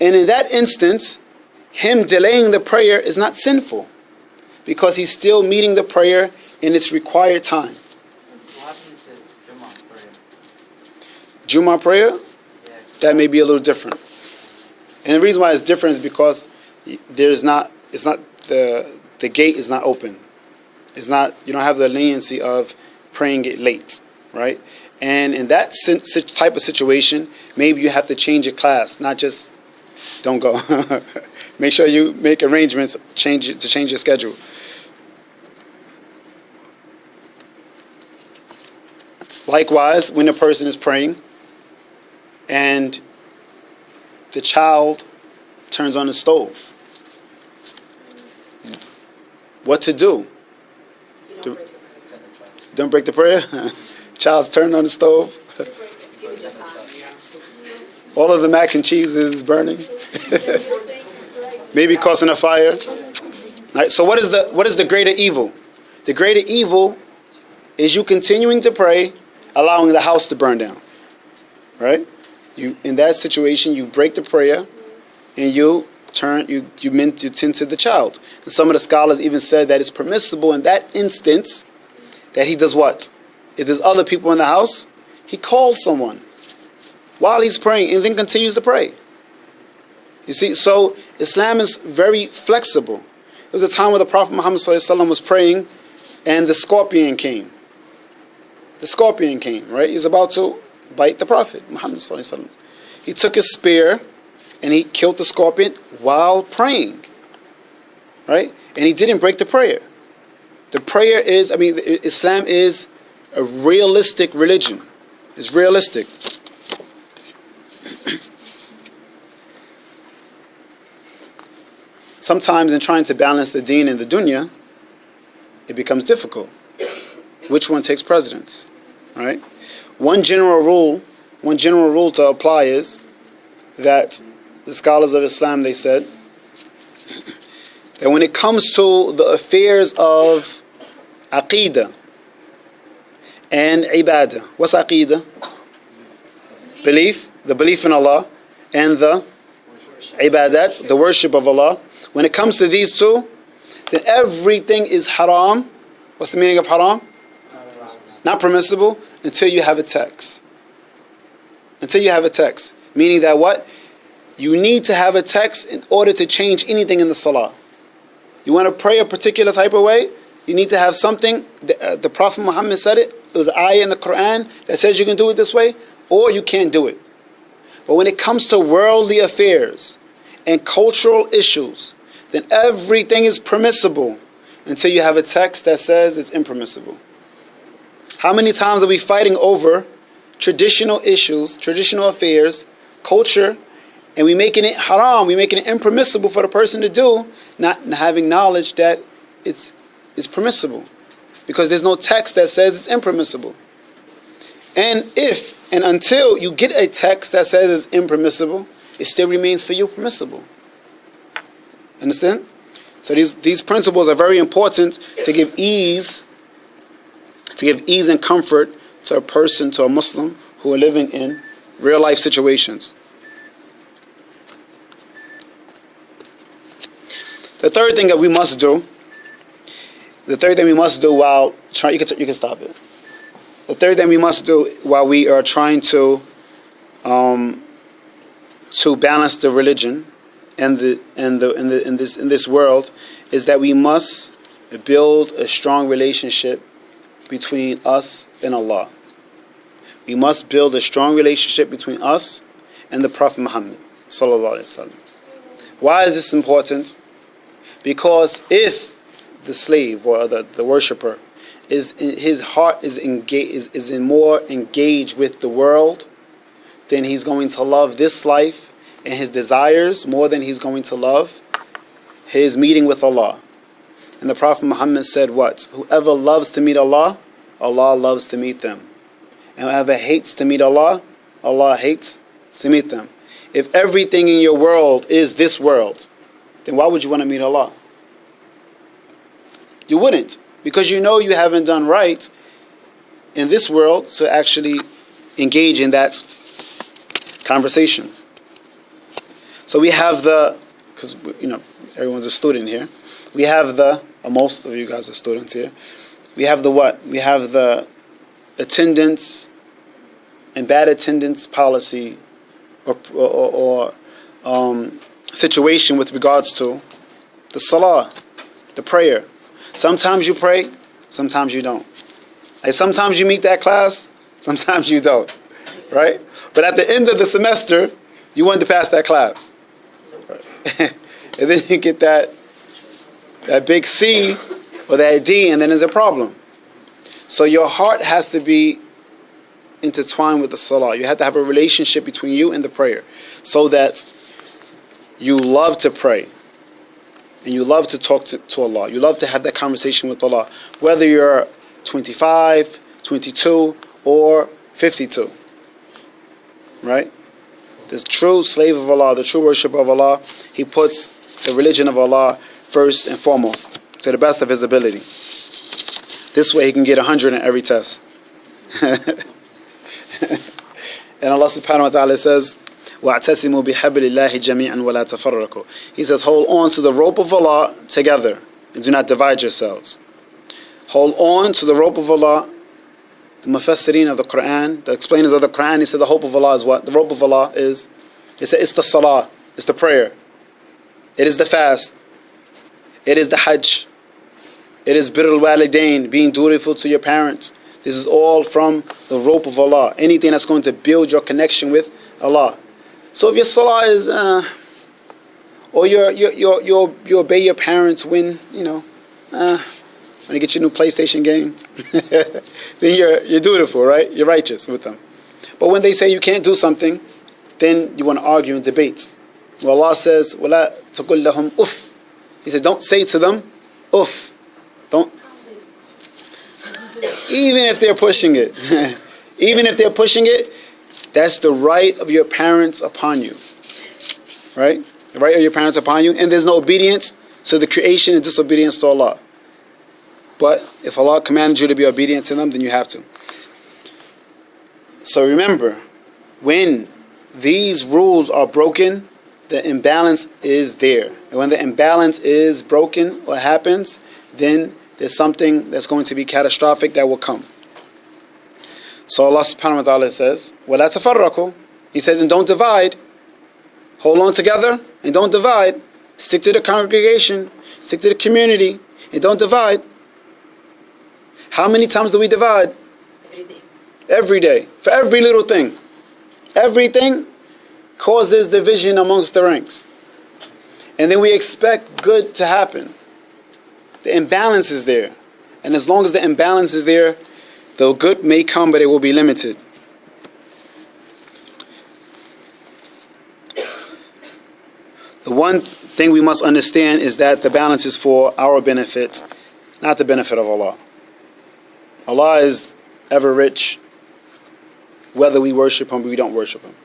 And in that instance, him delaying the prayer is not sinful, because he's still meeting the prayer in its required time. What happens is Jummah prayer? Yeah. That may be a little different. And the reason why it's different is because the gate is not open. It's not, you don't have the leniency of praying it late, right? And in that type of situation, maybe you have to change your class, not just don't go. Make sure you make arrangements to change your schedule. Likewise, when a person is praying and the child turns on the stove, what to do? Don't break the prayer. Child's turned on the stove. All of the mac and cheese is burning. Maybe causing a fire. Right, so what is the greater evil? The greater evil is you continuing to pray, allowing the house to burn down. Right? In that situation, you break the prayer and you tend to the child. And some of the scholars even said that it's permissible in that instance that he does what? If there's other people in the house, he calls someone while he's praying and then continues to pray. You see, so Islam is very flexible. There was a time where the Prophet Muhammad ﷺ was praying and the scorpion came. The scorpion came, right? He's about to bite the Prophet Muhammad ﷺ. He took his spear and he killed the scorpion while praying, right? And he didn't break the prayer. The prayer is, Islam is a realistic religion. It's realistic. Sometimes in trying to balance the Deen and the Dunya, it becomes difficult. Which one takes precedence? Right? One general rule to apply is that the scholars of Islam, they said that when it comes to the affairs of Aqeedah and Ibadah, what's Aqeedah? Belief, the belief in Allah, and the Ibadat, the worship of Allah. When it comes to these two, then everything is haram. What's the meaning of haram? Not permissible until you have a text. until you have a text. Meaning that what? You need to have a text in order to change anything in the salah. You want to pray a particular type of way, you need to have something. The Prophet Muhammad said it. It was an ayah in the Quran that says you can do it this way, or you can't do it. But when it comes to worldly affairs and cultural issues, then everything is permissible until you have a text that says it's impermissible. How many times are we fighting over traditional issues, traditional affairs, culture, and we making it haram, we making it impermissible for the person to do, not having knowledge that it's permissible, because there's no text that says it's impermissible. And if and until you get a text that says it's impermissible, it still remains for you permissible. Understand? So these principles are very important to give ease and comfort to a person, to a Muslim who are living in real life situations. The third thing that we must do, while trying, you can stop it. The third thing we must do while we are trying to balance the religion and in this world is that we must build a strong relationship between us and Allah. We must build a strong relationship between us and the Prophet Muhammad sallallahu alaihi wasallam. Why is this important? Because if the slave or the worshipper his heart is more engaged with the world, then he's going to love this life and his desires more than he's going to love his meeting with Allah. And the Prophet Muhammad said what? Whoever loves to meet Allah, Allah loves to meet them. And whoever hates to meet Allah, Allah hates to meet them. If everything in your world is this world, then why would you want to meet Allah? You wouldn't, because you know you haven't done right in this world to actually engage in that conversation. So we have because everyone's a student here. We have most of you guys are students here. We have the what? We have the attendance and bad attendance policy or situation with regards to the salah, the prayer. Sometimes you pray, sometimes you don't. Like sometimes you meet that class, sometimes you don't. Right? But at the end of the semester, you want to pass that class. Right? And then you get that big C or that D, and then there's a problem. So your heart has to be intertwined with the salah. You have to have a relationship between you and the prayer, so that you love to pray and you love to talk to Allah. You love to have that conversation with Allah, whether you're 25, 22, or 52. Right? The true slave of Allah, the true worship of Allah, he puts the religion of Allah first and foremost, to the best of his ability. This way he can get 100 in every test. And Allah subhanahu wa ta'ala says, وَاعْتَسِمُوا بِحَبْلِ اللَّهِ جَمِيعًا وَلَا تَفَرَّقُوا. He says, hold on to the rope of Allah together and do not divide yourselves. Hold on to the rope of Allah. The mufassirin of the Quran, the explainers of the Quran, he said the hope of Allah is what? The rope of Allah is, he said it's the salah, it's the prayer, it is the fast, it is the hajj, it is birrul walidain, being dutiful to your parents. This is all from the rope of Allah. Anything that's going to build your connection with Allah. So if your salah is, or you obey your parents when you get your new PlayStation game, then you're dutiful, right? You're righteous with them. But when they say you can't do something, then you want to argue and debate. Well, Allah says, وَلَا تَقُلْ لَهُمْ uff. He said, don't say to them, uff. Don't. Even if they're pushing it. Even if they're pushing it, that's the right of your parents upon you. Right? The right of your parents upon you. And there's no obedience to the creation and disobedience to Allah. But if Allah commanded you to be obedient to them, then you have to. So remember, when these rules are broken, the imbalance is there. And when the imbalance is broken or happens, then there's something that's going to be catastrophic that will come. So Allah subhanahu wa ta'ala says, وَلَا تَفَرَّقُوا. He says, and don't divide. Hold on together and don't divide. Stick to the congregation. Stick to the community and don't divide. How many times do we divide? Every day. Every day. For every little thing. Everything causes division amongst the ranks. And then we expect good to happen. The imbalance is there. And as long as the imbalance is there, the good may come, but it will be limited. The one thing we must understand is that the balance is for our benefit, not the benefit of Allah. Allah is ever rich, whether we worship Him or we don't worship Him.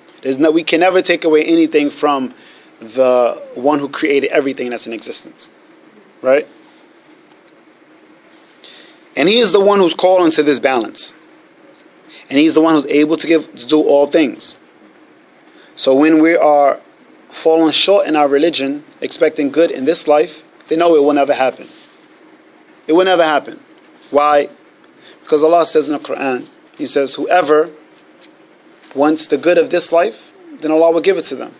We can never take away anything from the one who created everything that's in existence. Right? And He is the one who's called into this balance. And He's the one who's able to do all things. So when we are falling short in our religion, expecting good in this life, they know it will never happen. It will never happen. Why? Because Allah says in the Quran, He says, whoever wants the good of this life, then Allah will give it to them.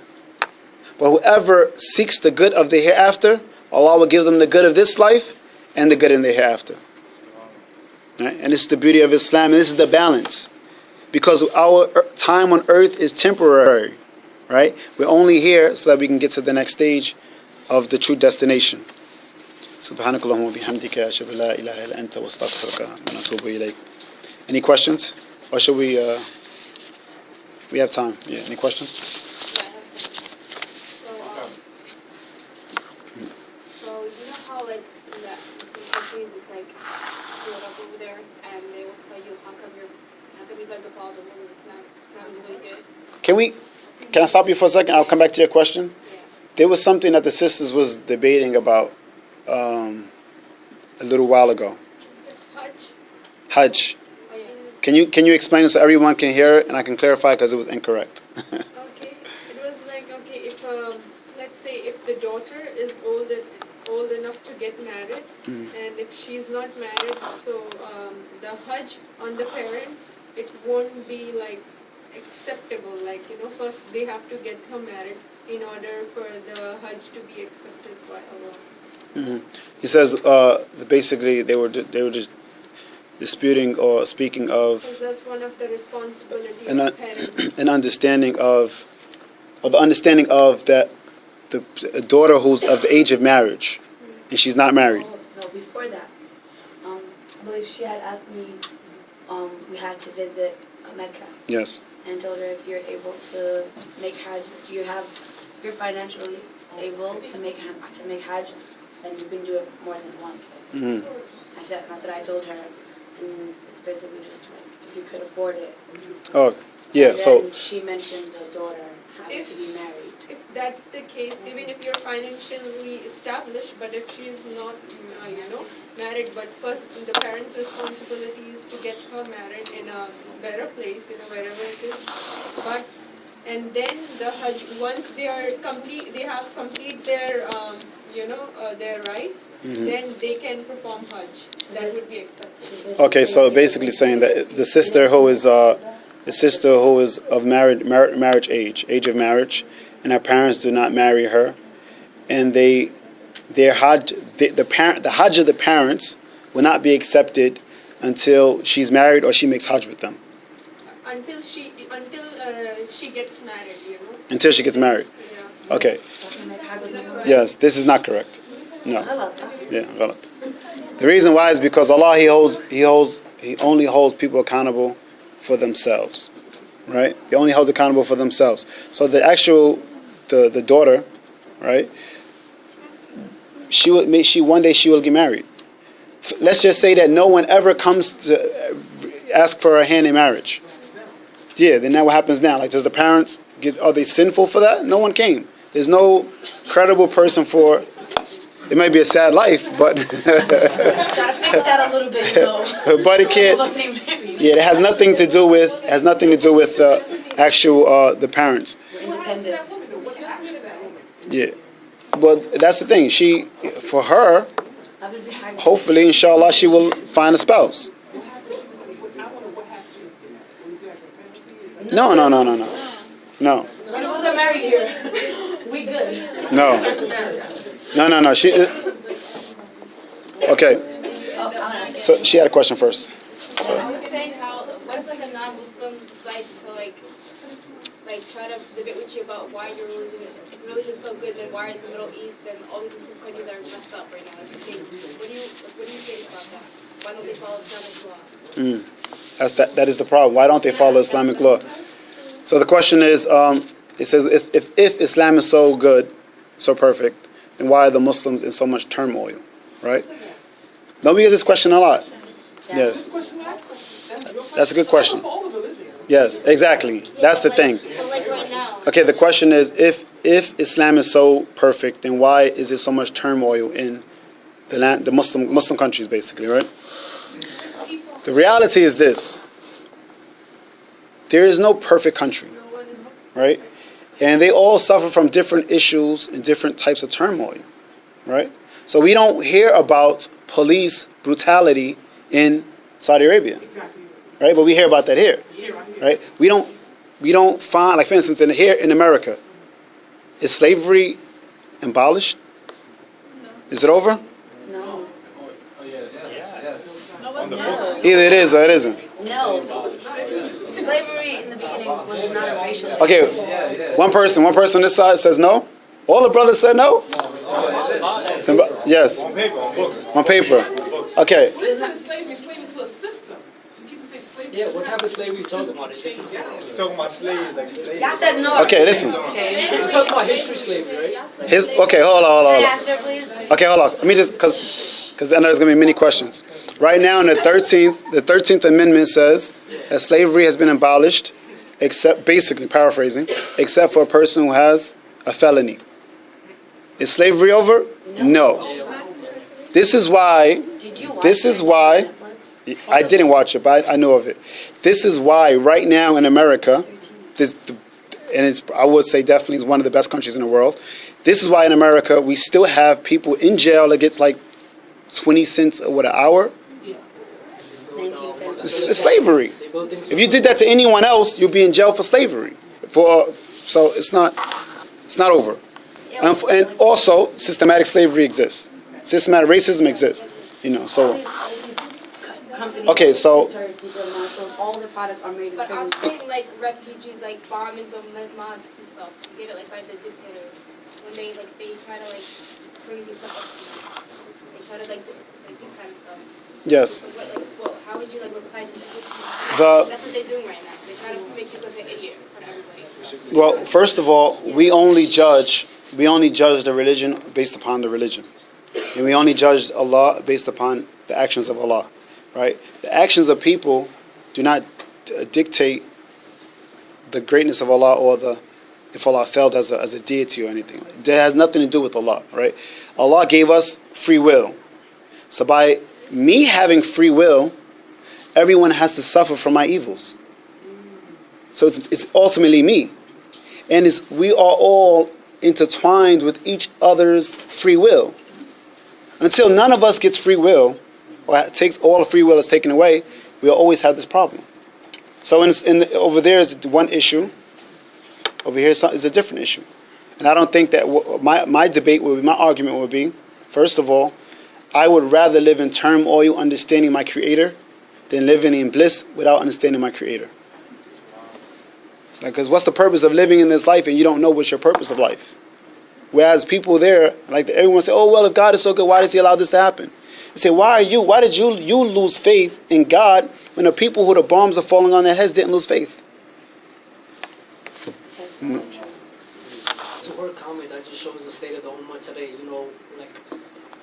But whoever seeks the good of the hereafter, Allah will give them the good of this life and the good in the hereafter. Right? And this is the beauty of Islam, and this is the balance. Because our time on earth is temporary. Right? We're only here so that we can get to the next stage of the true destination. Subhanakallahumma wa bihamdika ashhadu an la ilaha illa anta wa astaghfiruka wa atubu ilayk. Any questions? Or should we have time. Yeah, any questions? So you know how like in the Muslim countries it's like you go up over there and they will tell you how come you guys are following the rule of Islam? Islam is really good. Can I stop you for a second? I'll come back to your question. Yeah. There was something that the sisters was debating about a little while ago. Hajj. Oh, yeah. Can you explain it so everyone can hear it and I can clarify because it was incorrect? Okay. It was like if let's say if the daughter is old enough to get married, and if she's not married, so the Hajj on the parents, it won't be like acceptable. Like first they have to get her married in order for the Hajj to be accepted by Allah. Mm-hmm. He says basically they were just disputing or speaking of Because that's one of the responsibilities of parents. an understanding of, or the understanding of that the daughter who's of the age of marriage and she's not married. No, before that, I believe she had asked me, we had to visit Mecca. Yes. And told her if you're able to make Hajj, if you're financially able to make Hajj, then you can do it more than once. Mm-hmm. That's what I told her, and it's basically just like if you could afford it. Oh, yeah. And So then she mentioned the daughter having to be married. If that's the case, even if you're financially established, but if she's not, married, but first the parents' responsibility is to get her married in a better place, wherever it is. And then the Hajj, once they have complete their, their rights, then they can perform Hajj. That would be accepted. okay, so basically saying that the sister who is of marriage age of marriage, and her parents do not marry her, and the Hajj of the parents will not be accepted until she's married or she makes Hajj with them. Until she gets married, Until she gets married. Yeah. Okay. Yes, this is not correct. No. Yeah, ghalat. The reason why is because Allah He only holds people accountable for themselves. Right? They only hold accountable for themselves. So the daughter, right? One day she will get married. Let's just say that no one ever comes to ask for her hand in marriage. Yeah, then now what happens now? Like, does the parents are they sinful for that? No one came. There's no credible person for. It might be a sad life, but Gotta fix that a little bit, but it can't. Yeah, it has nothing to do with the parents. Independent. Yeah, but that's the thing. For her, hopefully, inshallah, she will find a spouse. No. No. None of us are married here. We good. No. No. She. Okay. Oh, I'm gonna ask you. So she had a question first. I was saying how, what if like a non-Muslim decides to like try to debate with you about why your religion is, if religion is so good, then why is the Middle East and all these Muslim countries are messed up right now? What do you think about that? Why don't they follow Islamic law? That is the problem. Why don't they follow Islamic law? So the question is, it says if Islam is so good, so perfect, then why are the Muslims in so much turmoil? Right? Don't we get this question a lot? Yes. That's a good question. Yes, exactly. That's the thing. Like right now. Okay, the question is, if Islam is so perfect, then why is there so much turmoil in the Muslim countries, basically, right? The reality is this: there is no perfect country, right? And they all suffer from different issues and different types of turmoil, right? So we don't hear about police brutality in Saudi Arabia, right? But we hear about that here, right? We don't find, like for instance, here in America, is slavery abolished? No. Is it over? No. Oh, yes. Either it is or it isn't. No. Slavery in the beginning was not a racial. Okay, one person on this side says no. All the brothers said no. Yes. On paper, on books. On paper. Okay. What is that slavery? Slavery to a system. You keep saying slavery. Yeah, what type of slavery you talking about? He's talking about slaves, like slaves. Y'all said no. Okay, listen. Okay. You're talking about history slavery, right? Okay, hold on. Answer, please. Okay, hold on. Let me just, because I know there's going to be many questions. Right now in the 13th Amendment says that slavery has been abolished, except, basically paraphrasing, except for a person who has a felony. Is slavery over? No. This is why, I didn't watch it, but I know of it. This is why right now in America, I would say definitely is one of the best countries in the world. This is why in America we still have people in jail that gets like 20 cents an hour. 19 cents. It's slavery. If you did that to anyone else, you'd be in jail for slavery. So it's not over. And also, systematic slavery exists. Systematic racism exists. So. Okay, so. All the products are made in But I'm prison. saying like refugees, like bombings of mosques and stuff, you get it like by the dictator. When they try to bring these stuff up to you. They try to this kind of stuff. Yes. So how would you reply to that? That's what they're doing right now. They try to make you look like an idiot in front of everybody. Well, first of all, we only judge the religion based upon the religion. And we only judge Allah based upon the actions of Allah. Right? The actions of people do not dictate the greatness of Allah or if Allah felt as a deity or anything. That has nothing to do with Allah. Right? Allah gave us free will. So by me having free will, everyone has to suffer from my evils. So it's ultimately me. And we are all intertwined with each other's free will. Until none of us gets free will, or all the free will is taken away, we'll always have this problem. So over there is one issue. Over here is a different issue. And I don't think that my argument would be, first of all, I would rather live in turmoil understanding my Creator than living in bliss without understanding my Creator. Because what's the purpose of living in this life and you don't know what's your purpose of life? Whereas people there, everyone say, oh, well, if God is so good, why does He allow this to happen? They say, why did you lose faith in God when the people who the bombs are falling on their heads didn't lose faith? To her comment, that just shows the state of the Ummah today.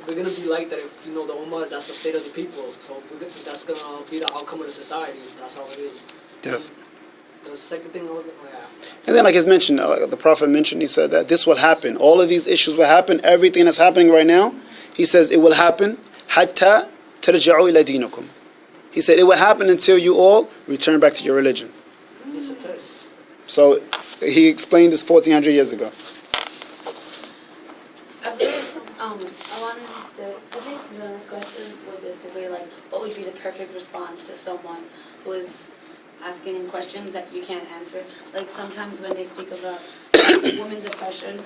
We're going to be like that if, the Ummah, that's the state of the people. So that's going to be the outcome of the society. That's how it is. Yes. The second thing I was going to ask. And then, like it's mentioned, the Prophet mentioned, he said that this will happen. All of these issues will happen. Everything that's happening right now, he says it will happen. Hatta tarja'u ila deenukum. He said it will happen until you all return back to your religion. It's a test. So he explained this 1,400 years ago. I wanted to, I think the question was basically what would be the perfect response to someone who is asking questions that you can't answer. Like sometimes when they speak about women's oppression,